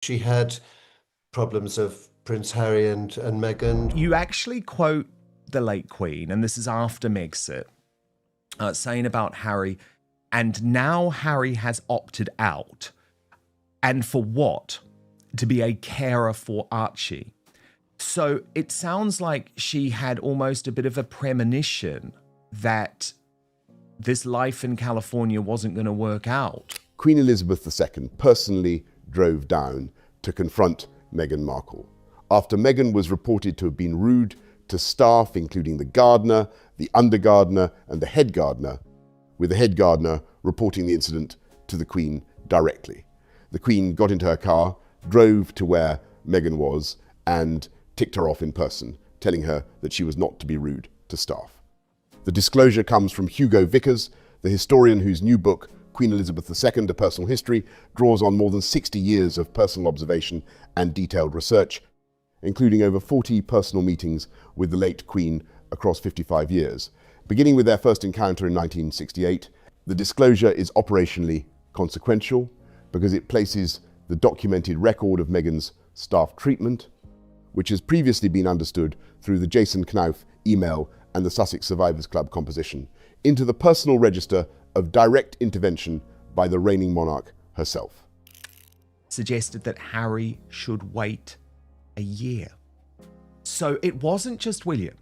She had problems of Prince Harry and Meghan. You actually quote the late Queen, and this is after Megxit, saying about Harry, and now Harry has opted out. And for what? To be a carer for Archie. So it sounds like she had almost a bit of a premonition that this life in California wasn't going to work out. Queen Elizabeth II personally drove down to confront Meghan Markle after Meghan was reported to have been rude to staff, including the gardener, the undergardener, and the head gardener, with the head gardener reporting the incident to the Queen directly. The Queen got into her car, drove to where Meghan was, and ticked her off in person, telling her that she was not to be rude to staff. The disclosure comes from Hugo Vickers, the historian whose new book, Queen Elizabeth II, A Personal History, draws on more than 60 years of personal observation and detailed research, including over 40 personal meetings with the late Queen across 55 years. Beginning with their first encounter in 1968, the disclosure is operationally consequential because it places the documented record of Meghan's staff treatment, which has previously been understood through the Jason Knauf email and the Sussex Survivors Club composition, into the personal register of direct intervention by the reigning monarch herself. Suggested that Harry should wait a year. So it wasn't just William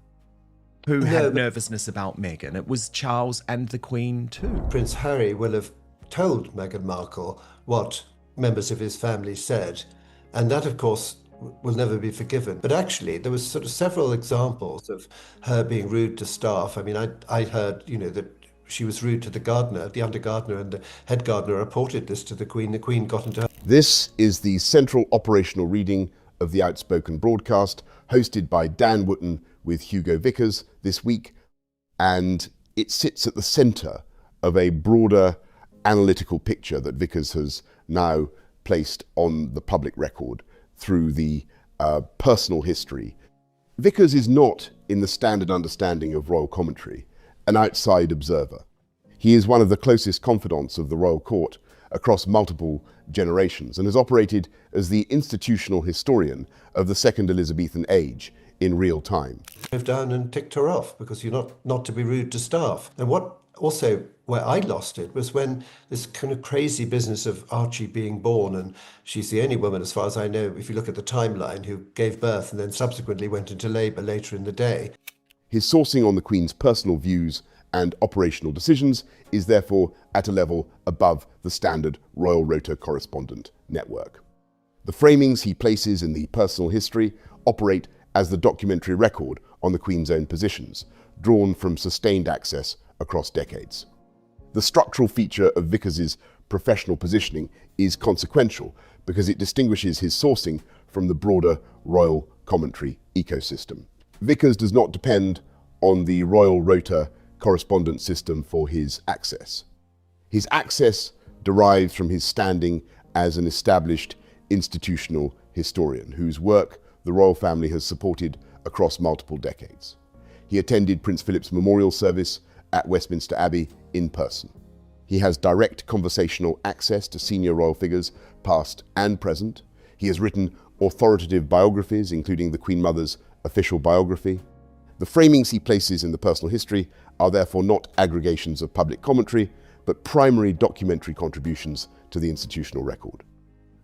who had nervousness about Meghan, it was Charles and the Queen too. Prince Harry will have told Meghan Markle what members of his family said, and that, of course, will never be forgiven. But actually, there was sort of several examples of her being rude to staff. I mean, I heard, that she was rude to the gardener, the undergardener, and the head gardener reported this to the Queen. The Queen got into her. This is the central operational reading of the Outspoken broadcast, hosted by Dan Wootton with Hugo Vickers this week, and it sits at the centre of a broader analytical picture that Vickers has now placed on the public record through the personal history. Vickers is not, in the standard understanding of royal commentary, an outside observer. He is one of the closest confidants of the royal court across multiple generations and has operated as the institutional historian of the Second Elizabethan age in real time. Drove down and ticked her off because you're not to be rude to staff. And where I lost it was when this kind of crazy business of Archie being born, and she's the only woman, as far as I know, if you look at the timeline, who gave birth and then subsequently went into labour later in the day. His sourcing on the Queen's personal views and operational decisions is therefore at a level above the standard Royal Rota correspondent network. The framings he places in the personal history operate as the documentary record on the Queen's own positions, drawn from sustained access across decades. The structural feature of Vickers's professional positioning is consequential because it distinguishes his sourcing from the broader royal commentary ecosystem. Vickers does not depend on the Royal Rota correspondence system for his access. His access derives from his standing as an established institutional historian whose work the royal family has supported across multiple decades. He attended Prince Philip's memorial service at Westminster Abbey in person. He has direct conversational access to senior royal figures, past and present. He has written authoritative biographies, including the Queen Mother's official biography. The framings he places in the personal history are therefore not aggregations of public commentary, but primary documentary contributions to the institutional record.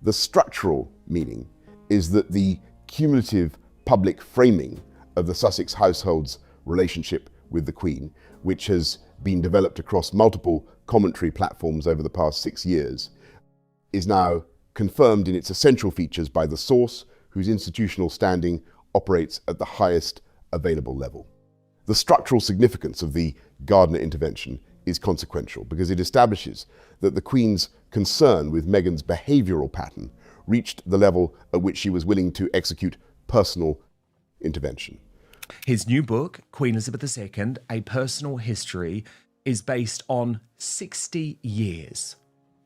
The structural meaning is that the cumulative public framing of the Sussex household's relationship with the Queen, which has been developed across multiple commentary platforms over the past 6 years, is now confirmed in its essential features by the source, whose institutional standing operates at the highest available level. The structural significance of the Gardner intervention is consequential because it establishes that the Queen's concern with Meghan's behavioural pattern reached the level at which she was willing to execute personal intervention. His new book, Queen Elizabeth II, A Personal History, is based on 60 years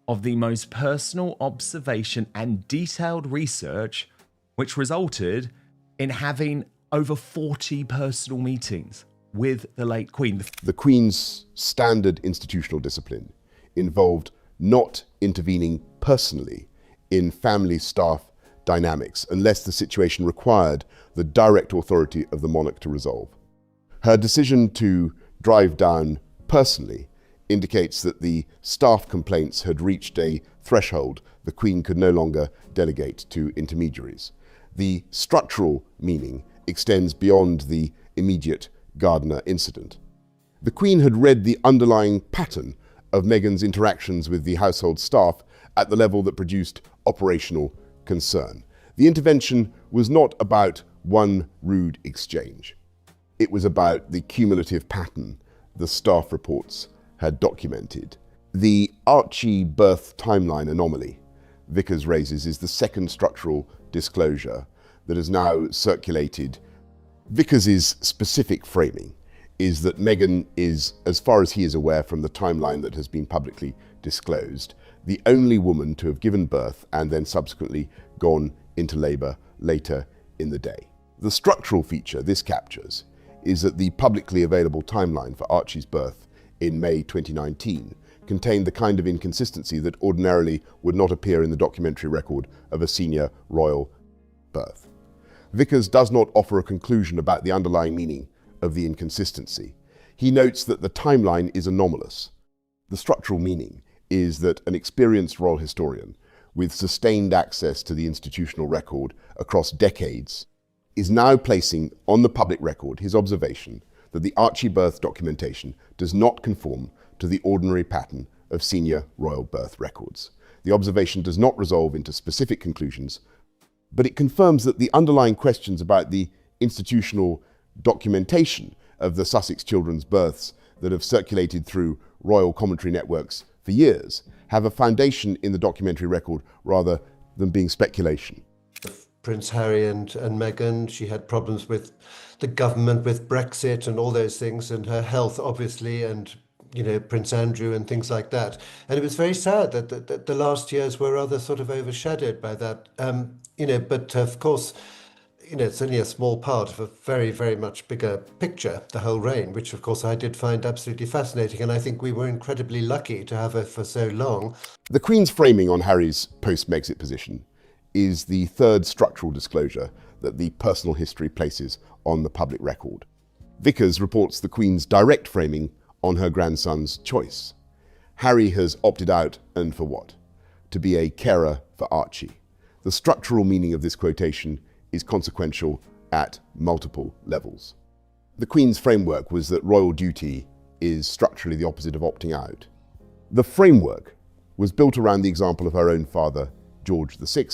of the most personal observation and detailed research, which resulted in having over 40 personal meetings with the late Queen. The Queen's standard institutional discipline involved not intervening personally in family, staff, dynamics unless the situation required the direct authority of the monarch to resolve. Her decision to drive down personally indicates that the staff complaints had reached a threshold the Queen could no longer delegate to intermediaries. The structural meaning extends beyond the immediate Gardiner incident. The Queen had read the underlying pattern of Meghan's interactions with the household staff at the level that produced operational concern. The intervention was not about one rude exchange. It was about the cumulative pattern the staff reports had documented. The Archie birth timeline anomaly Vickers raises is the second structural disclosure that has now circulated. Vickers' specific framing is that Meghan is, as far as he is aware from the timeline that has been publicly disclosed, the only woman to have given birth and then subsequently gone into labour later in the day. The structural feature this captures is that the publicly available timeline for Archie's birth in May 2019 contained the kind of inconsistency that ordinarily would not appear in the documentary record of a senior royal birth. Vickers does not offer a conclusion about the underlying meaning of the inconsistency. He notes that the timeline is anomalous. The structural meaning is that an experienced royal historian with sustained access to the institutional record across decades is now placing on the public record his observation that the Archie birth documentation does not conform to the ordinary pattern of senior royal birth records. The observation does not resolve into specific conclusions, but it confirms that the underlying questions about the institutional documentation of the Sussex children's births that have circulated through royal commentary networks for years have a foundation in the documentary record rather than being speculation. Prince Harry and Meghan, she had problems with the government, with Brexit and all those things, and her health, obviously, and Prince Andrew and things like that. And it was very sad that the last years were rather sort of overshadowed by that. But of course, it's only a small part of a very, very much bigger picture, the whole reign, which of course I did find absolutely fascinating. And I think we were incredibly lucky to have her for so long. The Queen's framing on Harry's post-Megxit position is the third structural disclosure that the personal history places on the public record. Vickers reports the Queen's direct framing on her grandson's choice. Harry has opted out, and for what? To be a carer for Archie. The structural meaning of this quotation is consequential at multiple levels. The Queen's framework was that royal duty is structurally the opposite of opting out. The framework was built around the example of her own father, George VI,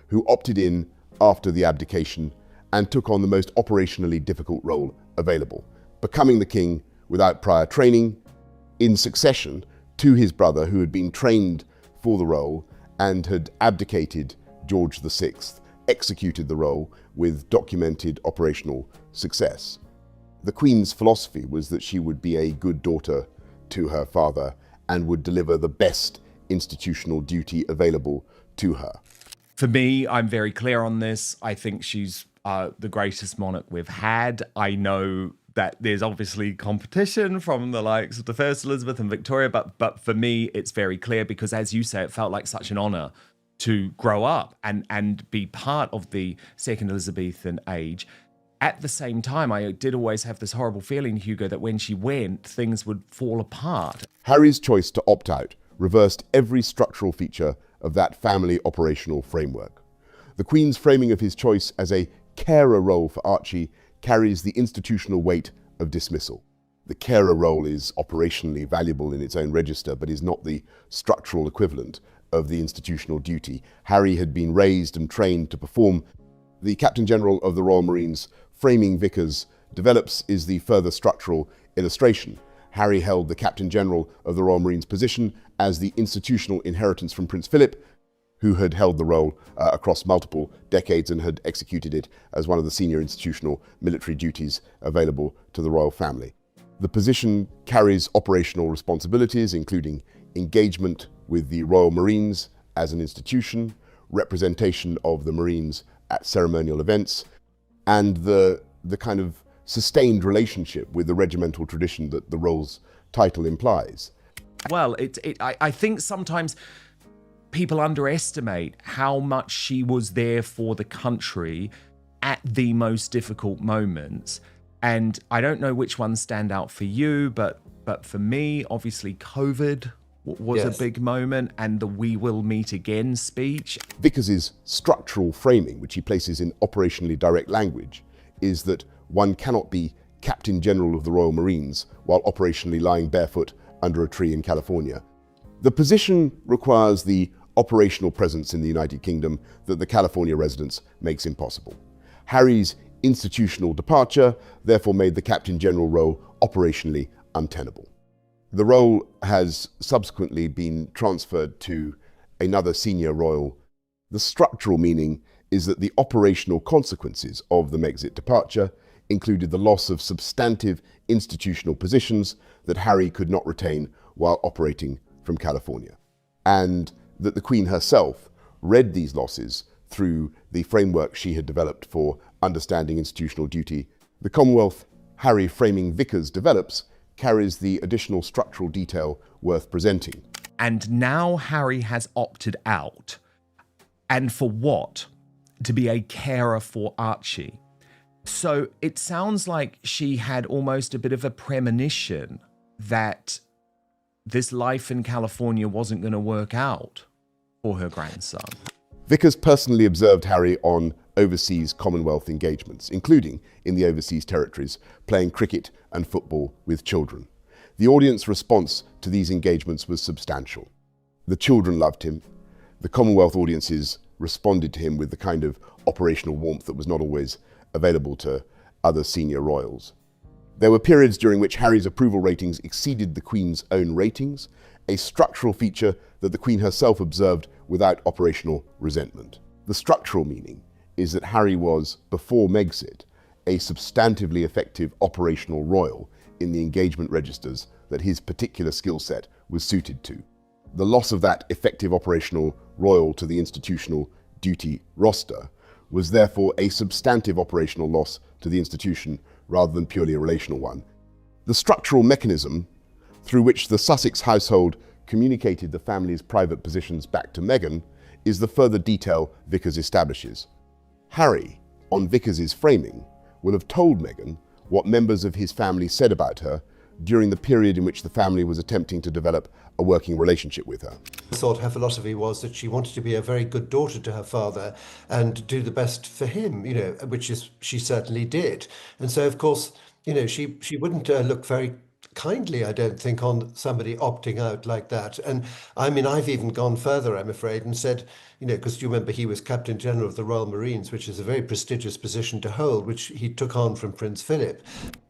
who opted in after the abdication and took on the most operationally difficult role available, becoming the king without prior training, in succession to his brother who had been trained for the role and had abdicated. George VI executed the role with documented operational success. The Queen's philosophy was that she would be a good daughter to her father and would deliver the best institutional duty available to her. For me, I'm very clear on this. I think she's the greatest monarch we've had. I know that there's obviously competition from the likes of the First Elizabeth and Victoria, but for me, it's very clear because, as you say, it felt like such an honor to grow up and be part of the second Elizabethan age. At the same time, I did always have this horrible feeling, Hugo, that when she went, things would fall apart. Harry's choice to opt out reversed every structural feature of that family operational framework. The Queen's framing of his choice as a carer role for Archie carries the institutional weight of dismissal. The carer role is operationally valuable in its own register, but is not the structural equivalent of the institutional duty. Harry had been raised and trained to perform. The Captain General of the Royal Marines framing Vickers develops is the further structural illustration. Harry held the Captain General of the Royal Marines position as the institutional inheritance from Prince Philip, who had held the role across multiple decades and had executed it as one of the senior institutional military duties available to the royal family. The position carries operational responsibilities, including engagement with the Royal Marines as an institution, representation of the Marines at ceremonial events, and the kind of sustained relationship with the regimental tradition that the role's title implies. Well, I think sometimes people underestimate how much she was there for the country at the most difficult moments. And I don't know which ones stand out for you, but for me, obviously COVID was Yes. a big moment, and the "we will meet again" speech. Vickers's structural framing, which he places in operationally direct language, is that one cannot be Captain General of the Royal Marines while operationally lying barefoot under a tree in California. The position requires the operational presence in the United Kingdom that the California residence makes impossible. Harry's institutional departure therefore made the Captain General role operationally untenable. The role has subsequently been transferred to another senior royal. The structural meaning is that the operational consequences of the Megxit departure included the loss of substantive institutional positions that Harry could not retain while operating from California, and that the Queen herself read these losses through the framework she had developed for understanding institutional duty. The Commonwealth Harry framing Vickers develops carries the additional structural detail worth presenting. And now Harry has opted out. And for what? To be a carer for Archie. So it sounds like she had almost a bit of a premonition that this life in California wasn't going to work out for her grandson. Vickers personally observed Harry on overseas Commonwealth engagements, including in the overseas territories, playing cricket and football with children. The audience response to these engagements was substantial. The children loved him. The Commonwealth audiences responded to him with the kind of operational warmth that was not always available to other senior royals. There were periods during which Harry's approval ratings exceeded the Queen's own ratings, a structural feature that the Queen herself observed without operational resentment. The structural meaning is that Harry was, before Megxit, a substantively effective operational royal in the engagement registers that his particular skill set was suited to. The loss of that effective operational royal to the institutional duty roster was therefore a substantive operational loss to the institution rather than purely a relational one. The structural mechanism through which the Sussex household communicated the family's private positions back to Meghan is the further detail Vickers establishes. Harry, on Vickers's framing, will have told Meghan what members of his family said about her during the period in which the family was attempting to develop a working relationship with her. I thought her philosophy was that she wanted to be a very good daughter to her father and do the best for him, which is she certainly did. And so, of course, she wouldn't look very kindly, I don't think, on somebody opting out like that. And I mean, I've even gone further, I'm afraid, and said, because you remember he was Captain General of the Royal Marines, which is a very prestigious position to hold, which he took on from Prince Philip.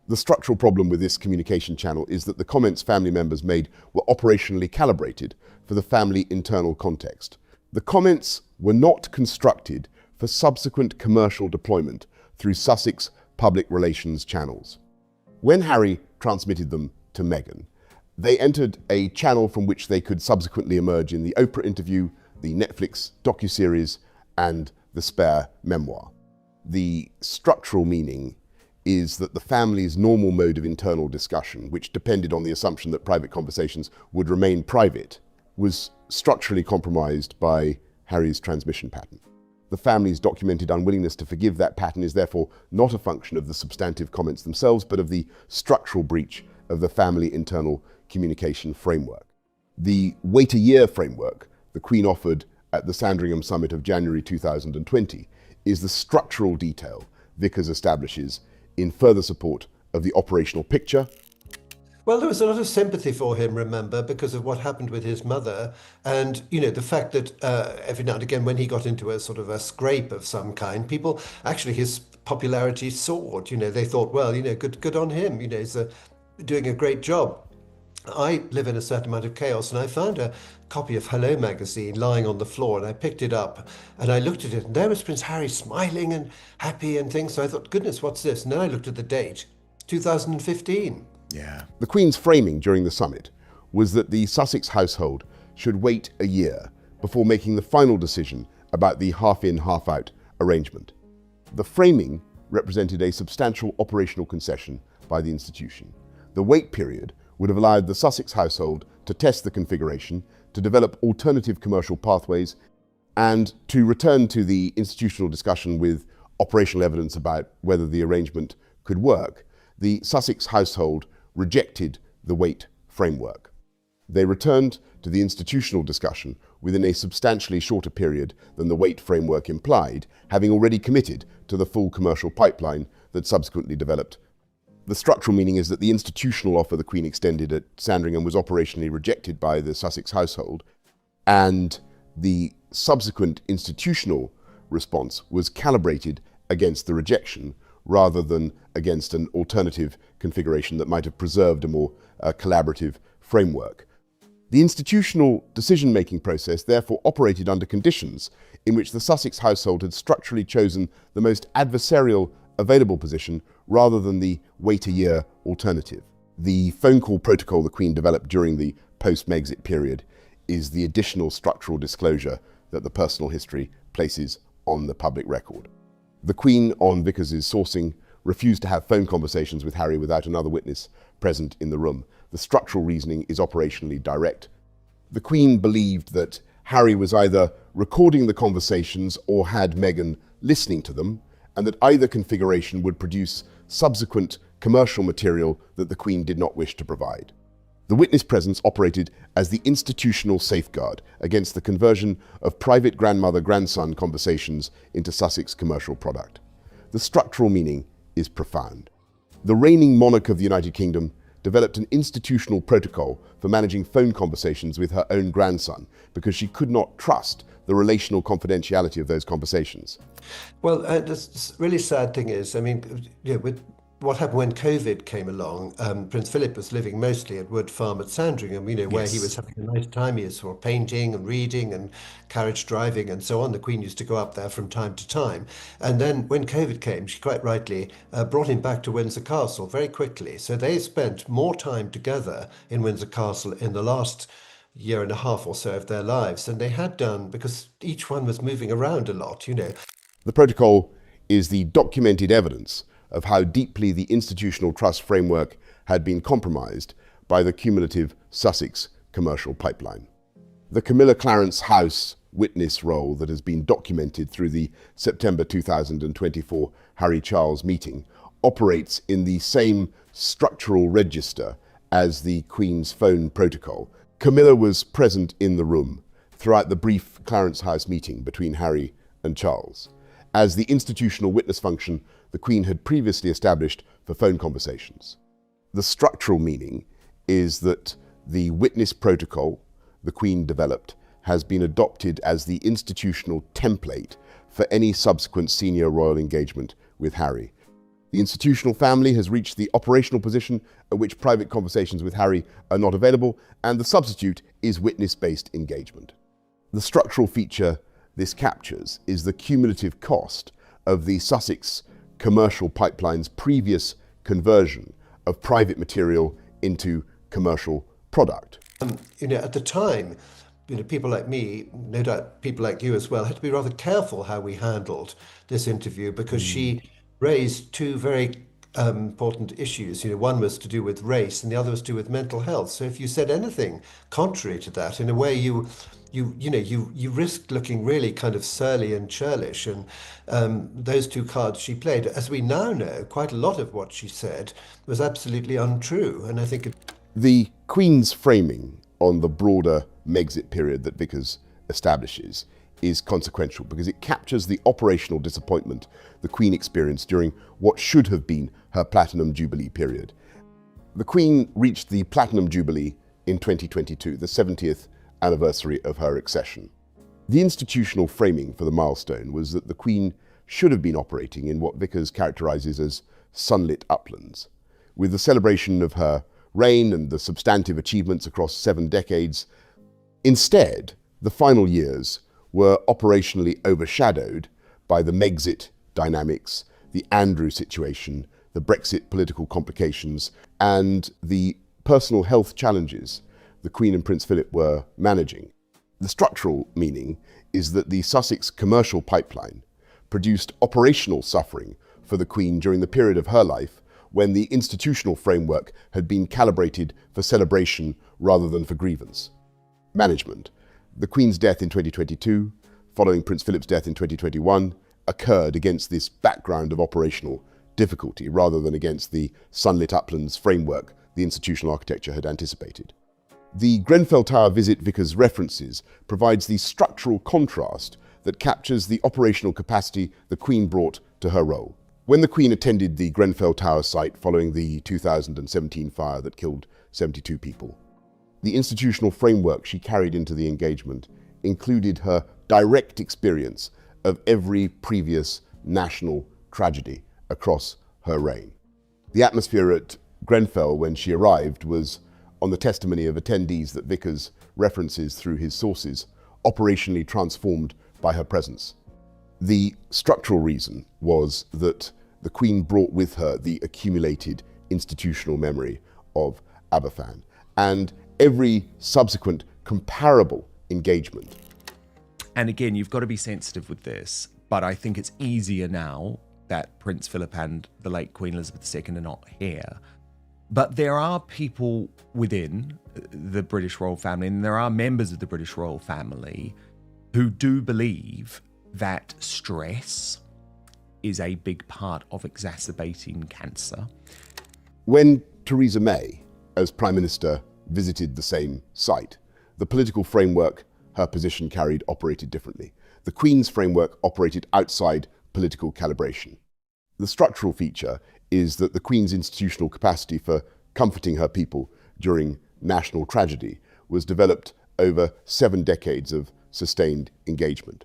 The structural problem with this communication channel is that the comments family members made were operationally calibrated for the family internal context. The comments were not constructed for subsequent commercial deployment through Sussex public relations channels. When Harry transmitted them to Meghan, they entered a channel from which they could subsequently emerge in the Oprah interview, the Netflix docuseries, and the Spare memoir. The structural meaning is that the family's normal mode of internal discussion, which depended on the assumption that private conversations would remain private, was structurally compromised by Harry's transmission pattern. The family's documented unwillingness to forgive that pattern is therefore not a function of the substantive comments themselves, but of the structural breach of the family internal communication framework. The wait a year framework the Queen offered at the Sandringham Summit of January 2020 is the structural detail Vickers establishes in further support of the operational picture. Well, there was a lot of sympathy for him, remember, because of what happened with his mother. And, the fact that every now and again, when he got into a sort of a scrape of some kind, people, actually his popularity soared. They thought, well, good on him. He's doing a great job. I live in a certain amount of chaos, and I found a copy of Hello magazine lying on the floor, and I picked it up and I looked at it, and there was Prince Harry smiling and happy and things. So I thought, goodness, what's this? And then I looked at the date, 2015. Yeah. The Queen's framing during the summit was that the Sussex household should wait a year before making the final decision about the half-in, half-out arrangement. The framing represented a substantial operational concession by the institution. The wait period would have allowed the Sussex household to test the configuration, to develop alternative commercial pathways, and to return to the institutional discussion with operational evidence about whether the arrangement could work. The Sussex household rejected the Waite framework. They returned to the institutional discussion within a substantially shorter period than the Waite framework implied, having already committed to the full commercial pipeline that subsequently developed. The structural meaning is that the institutional offer the Queen extended at Sandringham was operationally rejected by the Sussex household, and the subsequent institutional response was calibrated against the rejection rather than against an alternative configuration that might have preserved a more collaborative framework. The institutional decision-making process therefore operated under conditions in which the Sussex household had structurally chosen the most adversarial available position rather than the wait-a-year alternative. The phone call protocol the Queen developed during the post-Megxit period is the additional structural disclosure that the personal history places on the public record. The Queen, on Vickers's sourcing, refused to have phone conversations with Harry without another witness present in the room. The structural reasoning is operationally direct. The Queen believed that Harry was either recording the conversations or had Meghan listening to them, and that either configuration would produce subsequent commercial material that the Queen did not wish to provide. The witness presence operated as the institutional safeguard against the conversion of private grandmother-grandson conversations into Sussex commercial product. The structural meaning is profound. The reigning monarch of the United Kingdom developed an institutional protocol for managing phone conversations with her own grandson because she could not trust the relational confidentiality of those conversations. Well, the really sad thing is, I mean, with what happened when COVID came along, Prince Philip was living mostly at Wood Farm at Sandringham, where he was having a nice time. He was for painting and reading and carriage driving and so on. The Queen used to go up there from time to time. And then when COVID came, she quite rightly brought him back to Windsor Castle very quickly. So they spent more time together in Windsor Castle in the last year and a half or so of their lives than they had done, because each one was moving around a lot. The protocol is the documented evidence of how deeply the institutional trust framework had been compromised by the cumulative Sussex commercial pipeline. The Camilla Clarence House witness role that has been documented through the September 2024 Harry-Charles meeting operates in the same structural register as the Queen's phone protocol. Camilla was present in the room throughout the brief Clarence House meeting between Harry and Charles, as the institutional witness function the Queen had previously established for phone conversations. The structural meaning is that the witness protocol the Queen developed has been adopted as the institutional template for any subsequent senior royal engagement with Harry. The institutional family has reached the operational position at which private conversations with Harry are not available, and the substitute is witness-based engagement. The structural feature this captures is the cumulative cost of the Sussex commercial pipeline's previous conversion of private material into commercial product. At the time, people like me, no doubt people like you as well, had to be rather careful how we handled this interview, because she raised two very important issues. One was to do with race and the other was to do with mental health. So if you said anything contrary to that, in a way you risked looking really kind of surly and churlish. And those two cards she played, as we now know, quite a lot of what she said was absolutely untrue. And I think the Queen's framing on the broader Megxit period that Vickers establishes is consequential because it captures the operational disappointment the Queen experienced during what should have been her Platinum Jubilee period. The Queen reached the Platinum Jubilee in 2022, the 70th anniversary of her accession. The institutional framing for the milestone was that the Queen should have been operating in what Vickers characterises as sunlit uplands. With the celebration of her reign and the substantive achievements across 7 decades, instead, the final years were operationally overshadowed by the Megxit dynamics, the Andrew situation, the Brexit political complications, and the personal health challenges the Queen and Prince Philip were managing. The structural meaning is that the Sussex commercial pipeline produced operational suffering for the Queen during the period of her life when the institutional framework had been calibrated for celebration rather than for grievance. management. The Queen's death in 2022, following Prince Philip's death in 2021, occurred against this background of operational difficulty rather than against the sunlit uplands framework the institutional architecture had anticipated. The Grenfell Tower visit Vickers references provides the structural contrast that captures the operational capacity the Queen brought to her role. When the Queen attended the Grenfell Tower site following the 2017 fire that killed 72 people, the institutional framework she carried into the engagement included her direct experience of every previous national tragedy across her reign. The atmosphere at Grenfell when she arrived was, on the testimony of attendees that Vickers references through his sources, operationally transformed by her presence. The structural reason was that the Queen brought with her the accumulated institutional memory of Aberfan and every subsequent comparable engagement. And again, you've got to be sensitive with this, but I think it's easier now that Prince Philip and the late Queen Elizabeth II are not here. But there are people within the British royal family, and there are members of the British royal family who do believe that stress is a big part of exacerbating cancer. When Theresa May, as Prime Minister, visited the same site, the political framework her position carried operated differently. The Queen's framework operated outside political calibration. The structural feature is that the Queen's institutional capacity for comforting her people during national tragedy was developed over 7 decades of sustained engagement.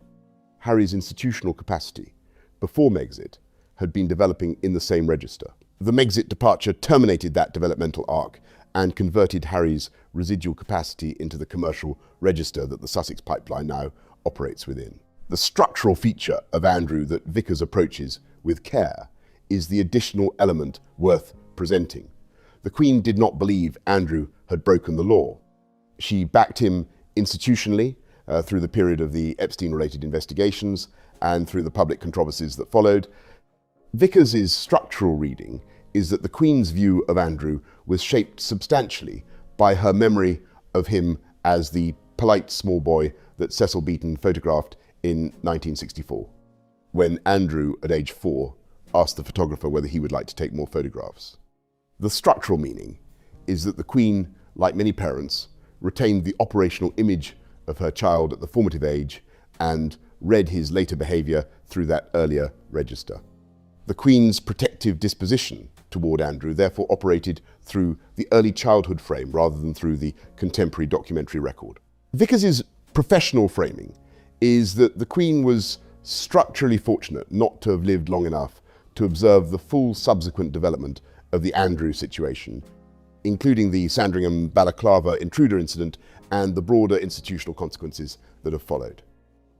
Harry's institutional capacity, before Megxit, had been developing in the same register. The Megxit departure terminated that developmental arc and converted Harry's residual capacity into the commercial register that the Sussex pipeline now operates within. The structural feature of Andrew that Vickers approaches with care is the additional element worth presenting. The Queen did not believe Andrew had broken the law. She backed him institutionally through the period of the Epstein-related investigations and through the public controversies that followed. Vickers' structural reading is that the Queen's view of Andrew was shaped substantially by her memory of him as the polite small boy that Cecil Beaton photographed in 1964, when Andrew, at age 4, asked the photographer whether he would like to take more photographs. The structural meaning is that the Queen, like many parents, retained the operational image of her child at the formative age and read his later behaviour through that earlier register. The Queen's protective disposition toward Andrew therefore operated through the early childhood frame rather than through the contemporary documentary record. Vickers' professional framing is that the Queen was structurally fortunate not to have lived long enough to observe the full subsequent development of the Andrew situation, including the Sandringham balaclava intruder incident and the broader institutional consequences that have followed.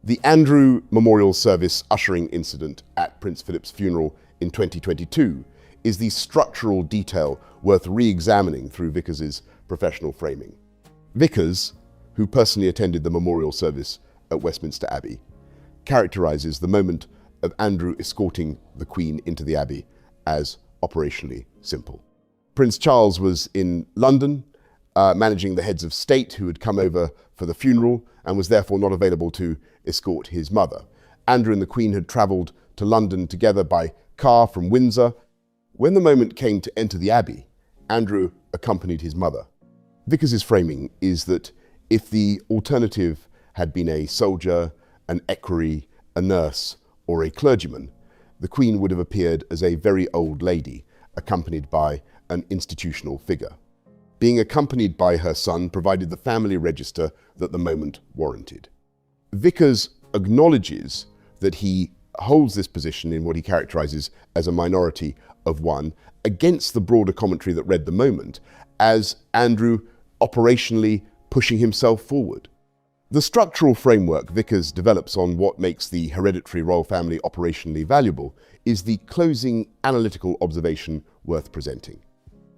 The Andrew Memorial Service ushering incident at Prince Philip's funeral in 2022 is the structural detail worth re-examining through Vickers' professional framing. Vickers, who personally attended the memorial service at Westminster Abbey, characterises the moment of Andrew escorting the Queen into the Abbey as operationally simple. Prince Charles was in London, managing the heads of state who had come over for the funeral and was therefore not available to escort his mother. Andrew and the Queen had travelled to London together by car from Windsor. When the moment came to enter the Abbey, Andrew accompanied his mother. Vickers' framing is that if the alternative had been a soldier, an equerry, a nurse, or a clergyman, the Queen would have appeared as a very old lady, accompanied by an institutional figure. Being accompanied by her son provided the family register that the moment warranted. Vickers acknowledges that he holds this position in what he characterises as a minority of one against the broader commentary that read the moment as Andrew operationally pushing himself forward. The structural framework Vickers develops on what makes the hereditary royal family operationally valuable is the closing analytical observation worth presenting.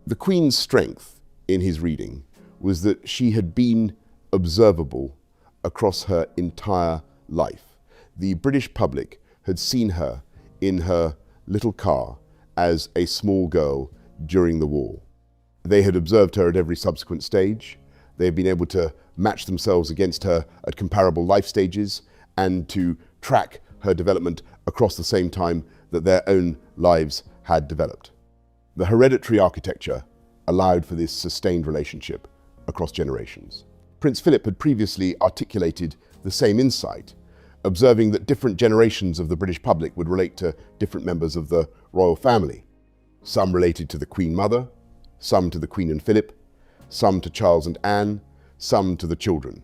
The Queen's strength in his reading was that she had been observable across her entire life. The British public had seen her in her little car as a small girl during the war. They had observed her at every subsequent stage. They had been able to match themselves against her at comparable life stages and to track her development across the same time that their own lives had developed. The hereditary architecture allowed for this sustained relationship across generations. Prince Philip had previously articulated the same insight, observing that different generations of the British public would relate to different members of the royal family. Some related to the Queen Mother, some to the Queen and Philip, some to Charles and Anne, some to the children.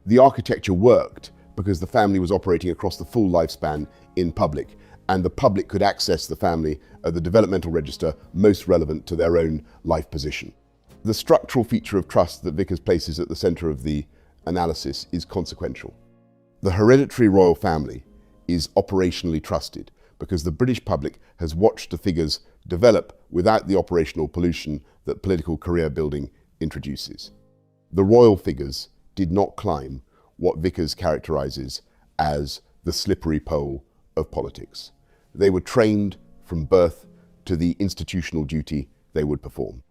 The architecture worked because the family was operating across the full lifespan in public, and the public could access the family at the developmental register most relevant to their own life position. The structural feature of trust that Vickers places at the centre of the analysis is consequential. The hereditary royal family is operationally trusted because the British public has watched the figures develop without the operational pollution that political career building introduces. The royal figures did not climb what Vickers characterises as the slippery pole of politics. They were trained from birth to the institutional duty they would perform.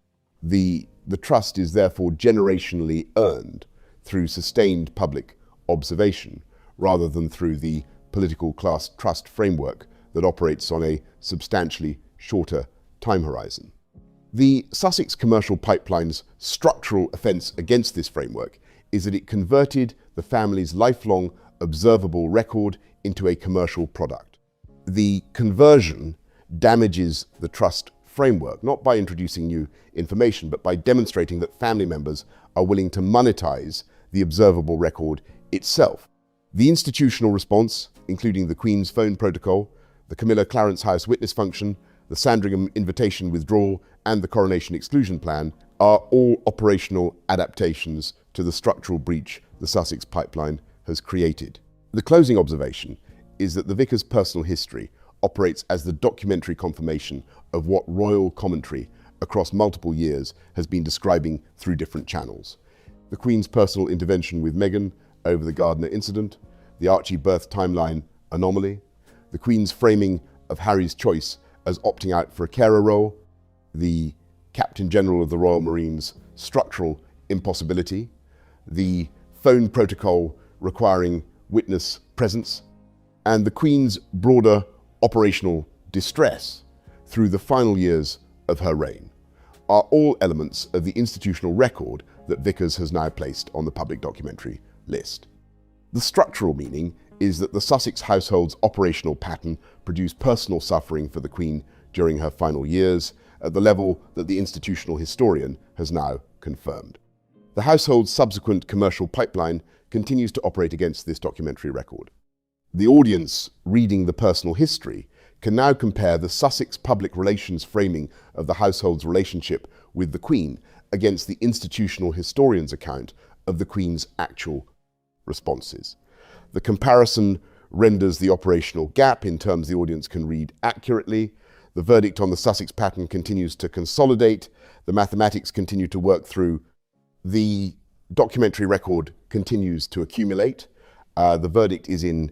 The trust is therefore generationally earned through sustained public observation rather than through the political class trust framework that operates on a substantially shorter time horizon. The Sussex commercial pipeline's structural offence against this framework is that it converted the family's lifelong observable record into a commercial product. The conversion damages the trust framework, not by introducing new information, but by demonstrating that family members are willing to monetize the observable record itself. The institutional response, including the Queen's phone protocol, the Camilla Clarence House witness function, the Sandringham invitation withdrawal, and the coronation exclusion plan, are all operational adaptations to the structural breach the Sussex pipeline has created. The closing observation is that the Vickers' personal history operates as the documentary confirmation of what royal commentary across multiple years has been describing through different channels. The Queen's personal intervention with Meghan over the Gardiner incident, the Archie birth timeline anomaly, the Queen's framing of Harry's choice as opting out for a carer role, the Captain General of the Royal Marines' structural impossibility, the phone protocol requiring witness presence, and the Queen's broader operational distress through the final years of her reign are all elements of the institutional record that Vickers has now placed on the public documentary list. The structural meaning is that the Sussex household's operational pattern produced personal suffering for the Queen during her final years at the level that the institutional historian has now confirmed. The household's subsequent commercial pipeline continues to operate against this documentary record. The audience reading the personal history can now compare the Sussex public relations framing of the household's relationship with the Queen against the institutional historian's account of the Queen's actual responses. The comparison renders the operational gap in terms the audience can read accurately. The verdict on the Sussex pattern continues to consolidate. The mathematics continue to work through. The documentary record continues to accumulate. The verdict is in